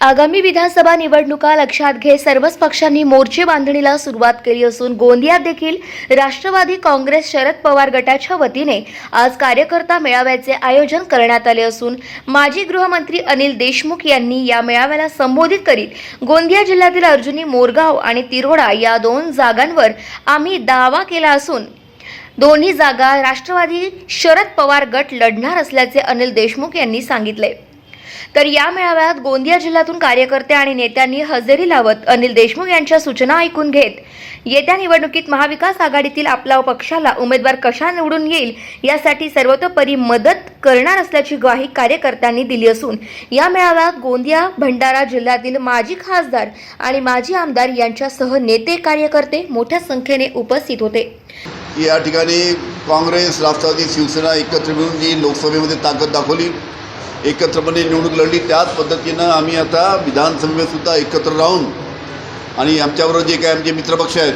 आगामी विधानसभा निवडणुका लक्षात घेत सर्वच पक्षांनी मोर्चे बांधणीला सुरुवात केली असून गोंदियात देखील राष्ट्रवादी काँग्रेस शरद पवार गटाच्या वतीने आज कार्यकर्ता मेळाव्याचे आयोजन करण्यात आले असून माजी गृहमंत्री अनिल देशमुख यांनी या मेळाव्याला संबोधित करीत गोंदिया जिल्ह्यातील अर्जुनी मोरगाव आणि तिरोडा या 2 जागांवर आम्ही दावा केला असून दोन्ही जागा राष्ट्रवादी शरद पवार गट लढणार असल्याचे अनिल देशमुख यांनी सांगितले। तर या मेळाव्यात गोंदिया जिल्ह्यातून कार्यकर्ते आणि नेत्यांनी हजेरी लावत अनिल देशमुख यांच्या सूचना ऐकून घेत येत्या निवडणुकीत महाविकास आघाडीतील आपल्या पक्षाला उमेदवार कशा निवडून येईल यासाठी सर्वतोपरी मदत करणार असल्याची ग्वाही कार्यकर्त्यांनी दिली असून या मेळाव्यात गोंदिया भंडारा जिल्ह्यातील माजी खासदार आणि माजी आमदार यांच्यासह नेते कार्यकर्ते मोठ्या संख्येने उपस्थित होते। या ठिकाणी काँग्रेस राष्ट्रवादी शिवसेना एकत्र मिळून जी लोकसभेमध्ये ताकद दाखवली, एकत्रपणे निवडणूक लढली, त्याच पद्धतीनं आम्ही आता विधानसभेत सुद्धा एकत्र राहून आणि आमच्याबरोबर जे काही आमचे मित्रपक्ष आहेत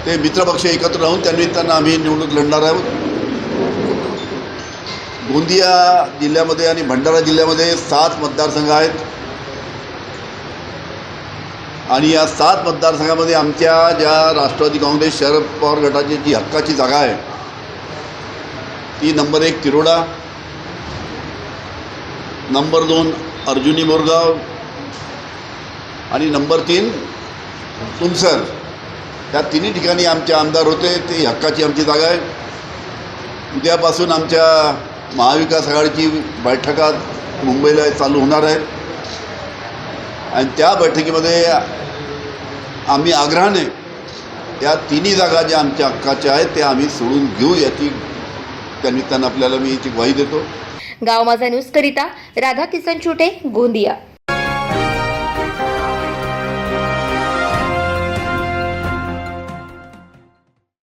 ते मित्रपक्ष एकत्र राहून त्यानिमित्तानं आम्ही निवडणूक लढणार आहोत। गोंदिया जिल्ह्यामध्ये आणि भंडारा जिल्ह्यामध्ये 7 मतदारसंघ आहेत आणि या 7 मतदारसंघामध्ये आमच्या ज्या राष्ट्रवादी काँग्रेस शरद पवार गटाची जी हक्काची जागा आहे ती नंबर 1 तिरोडा, नंबर 2 अर्जुनी मोरगाव आणि नंबर 3 तुमसर, या तिन्ही ठिकाणी आमचे आमदार होते। ते हक्काची आमची जागा आहे। उद्यापासून आमच्या महाविकास आघाडीची बैठका मुंबईला चालू होणार आहे आणि त्या बैठकीमध्ये आम्ही आग्रहाने या तिन्ही जागा ज्या आमच्या हक्काच्या आहेत त्या आम्ही सोडून घेऊ याची त्यानिमित्तानं आपल्याला मी याची ग्वाही देतो। गाव माझा न्यूज करिता राधा किसन चुटे, गोंदिया।